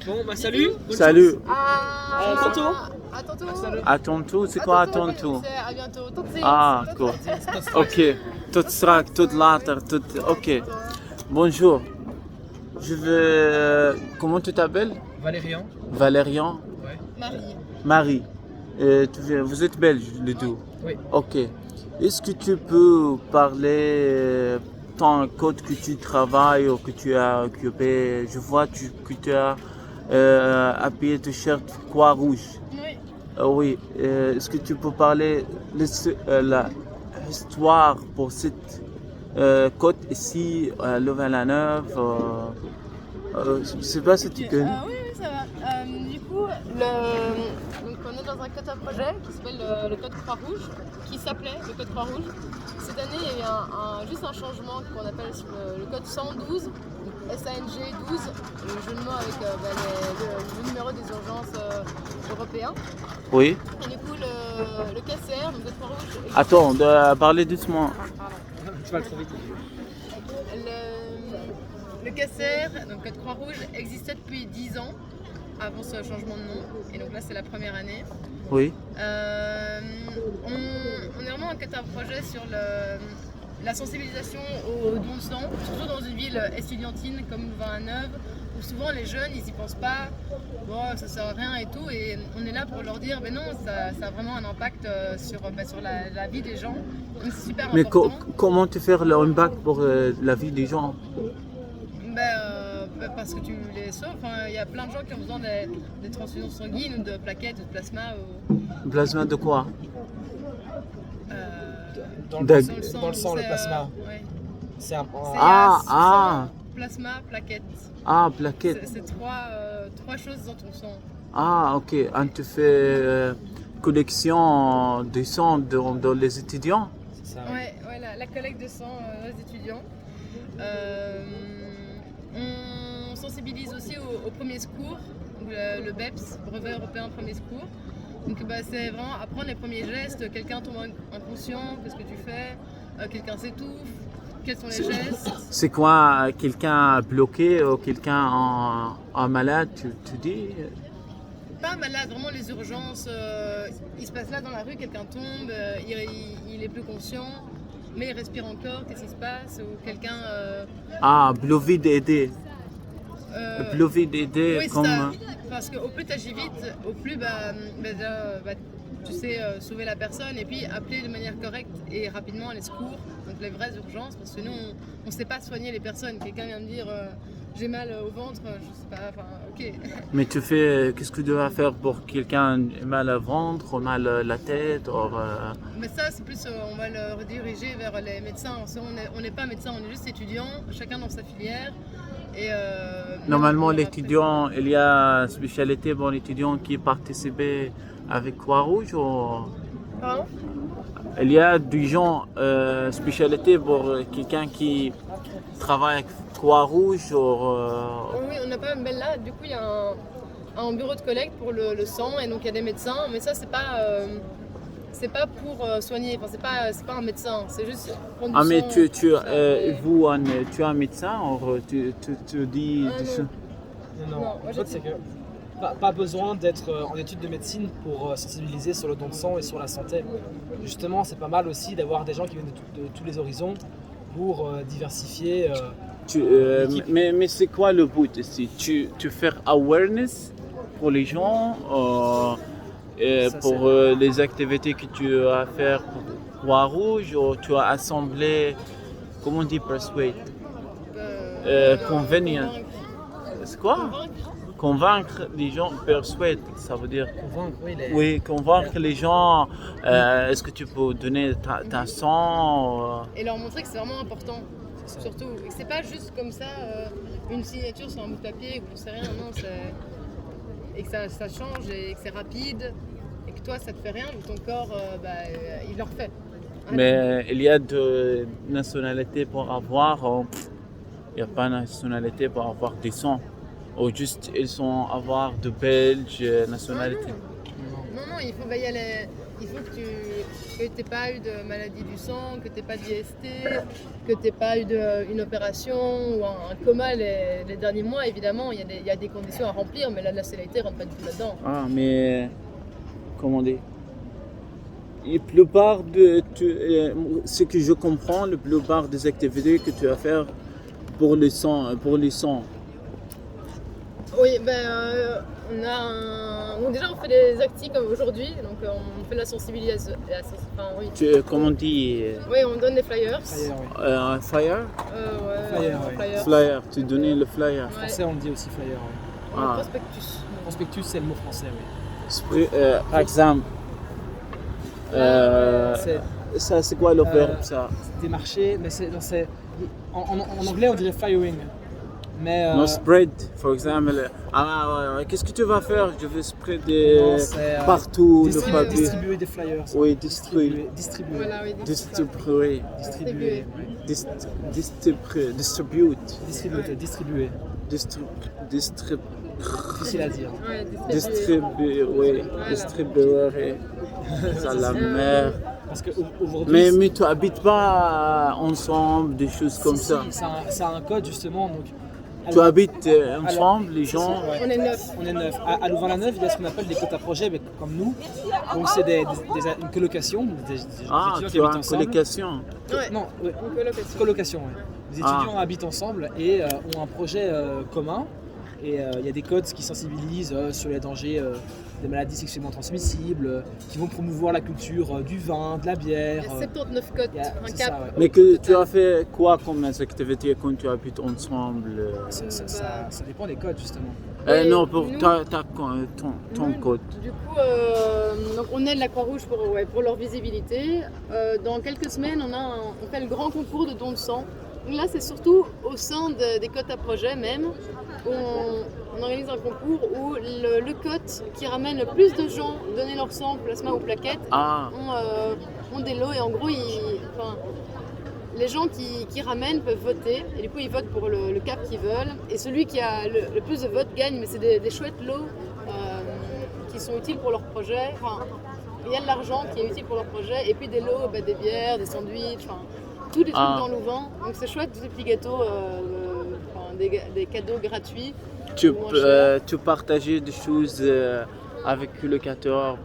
Bon, bah salut. Bonne Salut. chance. À tantôt. À tantôt. À tantôt, c'est quoi à tantôt? C'est à bientôt. Tot ziens. Ah, Tot cool. ziens. Ok. Tot straks, tot later, tot... Ok. Bonjour. Je veux... Comment tu t'appelles? Valérian. Valérian? Ouais. Marie. Marie. Vous êtes belge, les deux? Oui. Ok. Est-ce que tu peux parler ton code que tu travailles ou que tu as occupé? Je vois que tu as habillé t-shirt Croix-Rouge. Oui. Oui. Est-ce que tu peux parler l'histoire pour cette côte ici, Louvain-la-Neuve? Je ne sais pas si tu connais. Oui, oui, ça va. Du coup, donc on est dans un code à projet qui s'appelle le code Croix-Rouge, qui s'appelait le code Croix-Rouge. Cette année, il y a eu juste un changement qu'on appelle le code 112, SANG 12, le jeu de mots avec le numéro des urgences européens. Oui. Et du coup, le KCR, donc le code Croix-Rouge. Attends, parlez doucement. Tu vas trop vite. Le KCR, donc Code Croix-Rouge, existait depuis 10 ans avant ce changement de nom. Et donc là, c'est la première année. Oui. On est vraiment en code à projet sur la sensibilisation aux dons de sang, surtout dans une ville estudiantine comme Louvain-la-Neuve, où souvent les jeunes, ils y pensent pas, bon, ça sert à rien et tout. Et on est là pour leur dire, mais non, ça a vraiment un impact sur la vie des gens. Donc c'est super Mais important. comment tu fais l'impact pour la vie des gens? Parce que tu les sauves. Enfin, il y a plein de gens qui ont besoin des transfusions sanguines ou de plaquettes ou de plasma. Plasma de quoi? Dans le, D'ac- dans le sang, le plasma. Ouais. C'est un. Ah, sang, ah. plasma, plaquettes. Ah, plaquette. C'est trois choses dans ton sang. Ah, ok. On te fait collection de sang dans les étudiants? C'est ça. Ouais, la collecte de sang aux étudiants. On sensibilise aussi au premier secours, donc le BEPS, brevet européen premier secours. Donc c'est vraiment apprendre les premiers gestes. Quelqu'un tombe inconscient, qu'est-ce que tu fais? Quelqu'un s'étouffe, quels sont les gestes? C'est quoi, quelqu'un bloqué ou quelqu'un en malade, tu dis? Pas malade, vraiment les urgences. Il se passe là dans la rue, quelqu'un tombe, il est plus conscient, mais il respire encore, qu'est-ce qui se passe? Ou quelqu'un. Ah, bleu d'aider. Bleu d'aider Oui, c'est comme... ça. Parce qu'au plus tu agis vite, au plus tu sais sauver la personne et puis appeler de manière correcte et rapidement les secours, donc les vraies urgences, parce que nous on ne sait pas soigner les personnes. Quelqu'un vient me dire j'ai mal au ventre, je sais pas, enfin ok. Mais tu fais, qu'est-ce que tu dois faire pour quelqu'un ait mal au ventre, mal à la tête Mais ça c'est plus, on va le rediriger vers les médecins. On n'est pas médecin, on est juste étudiant, chacun dans sa filière. Et, Normalement, l'étudiant, il y a une spécialité pour l'étudiant qui participait avec Croix-Rouge ou... Pardon? Il y a des gens, spécialité pour quelqu'un qui travaille avec Croix-Rouge ou... Oui, on n'a pas même là, du coup il y a un bureau de collecte pour le sang et donc il y a des médecins, mais ça c'est pas pour soigner, enfin c'est pas un médecin, c'est juste prendre du Ah mais sang, tu ça, tu es un médecin ou tu dis... non. Non, en fait, c'est que pas besoin d'être en études de médecine pour sensibiliser sur le don de sang et sur la santé. Justement, c'est pas mal aussi d'avoir des gens qui viennent de tous les horizons pour diversifier. L'équipe. Mais c'est quoi le but ici? Tu fais awareness pour les gens Ça, pour les activités que tu as à faire pour Croix-Rouge ou tu as assemblé, comment on dit persuade? Convenient. C'est quoi? Convaincre les gens, persuade, ça veut dire. Convaincre, Oui, convaincre les gens. Est-ce que tu peux donner ta sang? Et leur montrer que c'est vraiment important, surtout. Et que c'est pas juste comme ça une signature sur un bout de papier ou j'en sais rien, non, et que ça change et que c'est rapide et que toi ça te fait rien, mais ton corps il le refait. Mais il y a de nationalités pour avoir, il n'y a pas de nationalité pour avoir des sons. Ou juste ils sont avoir de Belges nationalité. Non, il il faut que tu n'aies pas eu de maladie du sang, que tu n'aies pas d'IST, que tu n'aies pas eu une opération ou un coma les derniers mois. Évidemment, il y a des conditions à remplir, mais la nationalité ne rentre pas du tout là-dedans. Ah, mais comment dire? La plupart ce que je comprends, la plupart des activités que tu vas faire pour les sang. Oui, bon, déjà on fait des actis comme aujourd'hui, donc on fait la sensibilisation. Oui. Comment on dit? Oui, on donne des flyers. Flyer, oui. Flyer? Flyer, oui. Flyer, tu donnais le flyer. En français, on le dit aussi flyer. Oui. Prospectus. Prospectus, c'est le mot français, oui. Par exemple, ça c'est quoi le verbe ça? Démarcher, mais en anglais on dirait flyering. Mais No spread, par exemple. Qu'est-ce que tu vas faire? Je vais spread partout le papier. Distribuer des flyers. Oui, distribuer. Voilà, oui, Distribuer. Distribuer. Distribuer. Difficile à dire. Ouais, Distribuer. C'est la merde. Parce qu'aujourd'hui. Mais tu habites pas ensemble, des choses comme ça. C'est un code justement. Donc, tu habites ensemble, les gens. Ouais. On est 9. On est 9. À Louvain-la-Neuve, il y a ce qu'on appelle des quotas projets, mais comme nous. Donc c'est une colocation. Des étudiants qui tu as habitent une ensemble. colocation. Ouais. Non, ouais. Une colocation. Colocation, ouais. Les étudiants habitent ensemble et ont un projet commun. Et il y a des codes qui sensibilisent sur les dangers des maladies sexuellement transmissibles, qui vont promouvoir la culture du vin, de la bière. Il y a 79 codes, un c'est cap. ça, ouais. Mais que tu as fait quoi comme activité quand tu habites ensemble? Ça dépend des codes justement. Et Non, pour nous- ton code. Du coup, donc on aide la Croix-Rouge pour leur visibilité. Dans quelques semaines, on fait le grand concours de dons de sang. Donc là, c'est surtout au sein des cotes à projet même, où on organise un concours où le cote qui ramène le plus de gens donner leur sang, plasma ou plaquettes, ont des lots et en gros, les gens qui ramènent peuvent voter et du coup ils votent pour le cap qu'ils veulent et celui qui a le plus de votes gagne, mais c'est des chouettes lots qui sont utiles pour leur projet. Enfin, il y a de l'argent qui est utile pour leur projet et puis des lots, des bières, des sandwichs, tous des trucs dans Louvain. Donc c'est chouette, des petits gâteaux, des cadeaux gratuits. Tu partageais des choses avec le locateur.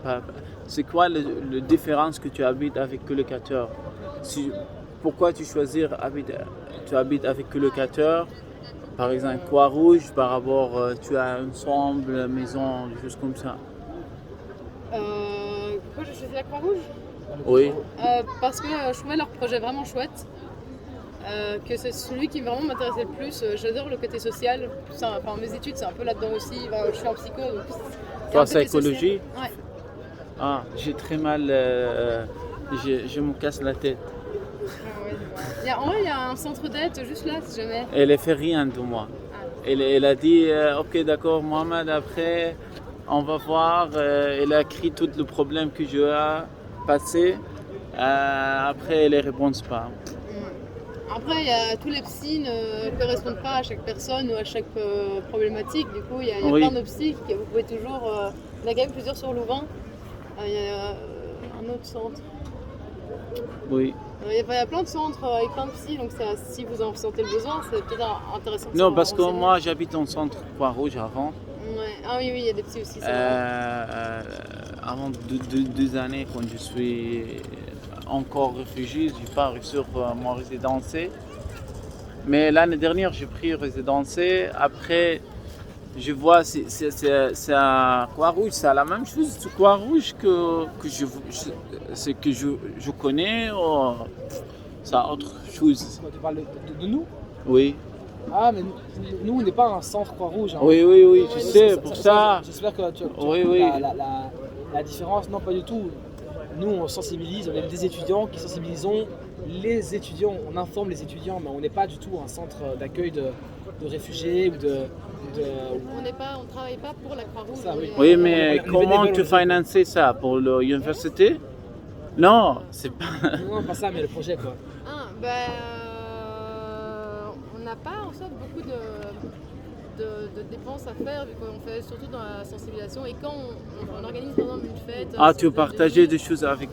C'est quoi la différence que tu habites avec le locateur? Pourquoi tu choisis tu habites avec le locateur? Par exemple, Croix-Rouge, par rapport, tu as ensemble, maison, des choses comme ça. Pourquoi j'ai choisi la Croix-Rouge? Oui. Parce que je trouvais leur projet vraiment chouette. Que c'est celui qui vraiment m'intéressait le plus. J'adore le côté social. Mes études, c'est un peu là-dedans aussi. Je suis en psycho. Donc Toi, c'est écologie? Ouais. Ah, j'ai très mal. Je me casse la tête. Il y a un centre d'aide juste là, si jamais. Elle ne fait rien de moi. Elle a dit ok, d'accord, Mohamed, après, on va voir. Elle a écrit tout le problème que je ai passé. Après, elle ne répond pas. Après, il y a tous les psys ne correspondent pas à chaque personne ou à chaque problématique. Du coup, il y a plein de psys que vous pouvez toujours. Il y en a quand même plusieurs sur Louvain. Il y a un autre centre. Oui. Il y a plein de centres avec plein de psys, donc si vous en ressentez le besoin, c'est peut-être intéressant. Non, parce que moi, j'habite en centre Croix-Rouge avant. Ouais. Ah oui, il y a des psys aussi. Avant 2 années, quand je suis encore réfugié, j'ai pas réussi à mon résidencé. Mais l'année dernière, j'ai pris résidencé. Après, je vois, c'est à Croix-Rouge, c'est la même chose de Croix-Rouge que je connais, ou c'est autre chose. Tu parles de nous? Oui. Ah, mais nous, on n'est pas un centre Croix-Rouge. Hein. Oui, je sais, pour ça. J'espère que tu Oui. La différence. Non, pas du tout. Nous, on sensibilise, on est des étudiants qui sensibilisons les étudiants, on informe les étudiants, mais on n'est pas du tout un centre d'accueil de réfugiés ou On ne travaille pas pour la Croix-Rouge. Oui, mais comment tu finances ça? Pour l'université? Non, c'est pas... Non, pas ça, mais le projet, quoi. On n'a pas en fait beaucoup de dépenses à faire, vu qu'on fait surtout dans la sensibilisation. Et quand on organise par exemple une fête. Ah, tu partageais des choses avec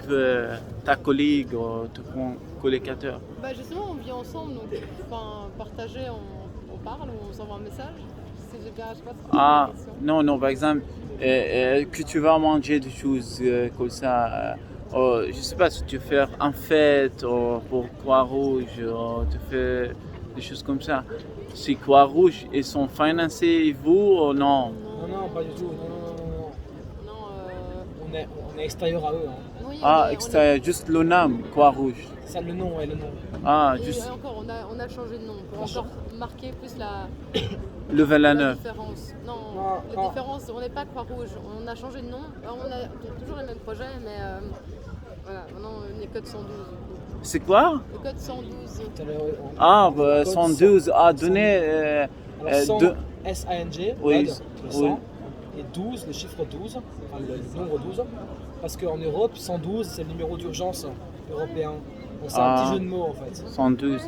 ta collègue ou ton collocateur? Bah justement, on vit ensemble, donc enfin, partager, on parle ou on s'envoie un message. Si j'ai bien, je sais pas si c'est Ah, une question. non, par exemple, que tu vas manger des choses comme ça. Je sais pas si tu fais une fête pour Croix-Rouge, tu fais des choses comme ça. Si Croix-Rouge, ils sont financés, vous ou non? Non, pas du tout. Non. Non, On est extérieur à eux. Hein. oui, Ah, on est- extérieur, juste le nom, Croix-Rouge. Ça, le nom, ouais, le nom. Ah, Et juste encore, on a changé de nom pour encore marquer plus la le 29. différence. Non, Ah, la ah. différence, on n'est pas Croix-Rouge, on a changé de nom. Alors, on a toujours les mêmes projets, mais voilà, maintenant on est code 112. C'est quoi? Le code 112. Tout à l'heure, on- Ah, code 112 a donné. Alors 100, deux- S-A-N-G, Oui, code, le 100, et 12, le chiffre 12, enfin le nombre 12, parce qu'en Europe, 112, c'est le numéro d'urgence européen. Donc c'est un petit jeu de mots en fait. 112.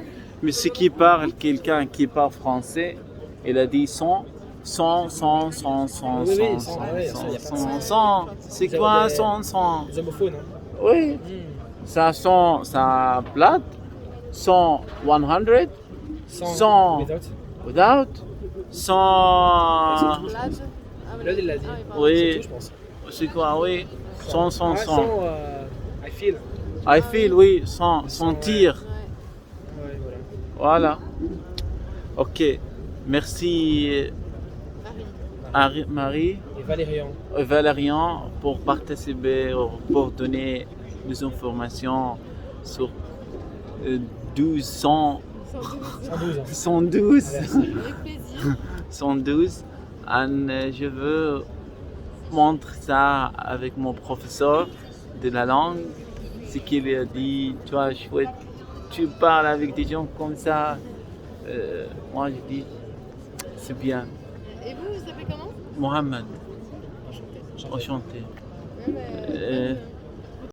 Mais ce qui parle, quelqu'un qui parle français, il a dit 100, 100, 100, 100, 100, Oui, 100, 100, 100, ouais, ça, y a pas de 100, souci. 100. C'est Vous quoi avez 100, 100? Les homophones, hein. Oui, ça sent, ça plate. 100, 100, 100 without. without, 100. Plage. Ah, Là, il l'a dit. pardon. Oui. C'est tout, je pense. C'est quoi, oui? 100, 100, Ouais, 100. I feel. I feel, oui, 100, sentir. Ouais. Ouais, voilà. Voilà. Ok. Merci Marie Et Valérian. et Valérian pour participer, pour donner des informations sur 1200, 112. 112. 112. Merci. Avec plaisir. 112. Je veux montrer ça avec mon professeur de la langue. Ce qu'il a dit, tu vois, chouette, tu parles avec des gens comme ça. Moi, je dis, c'est bien. Et vous appelez comment? Mohamed, Enchanté. enchanté. Ouais, mais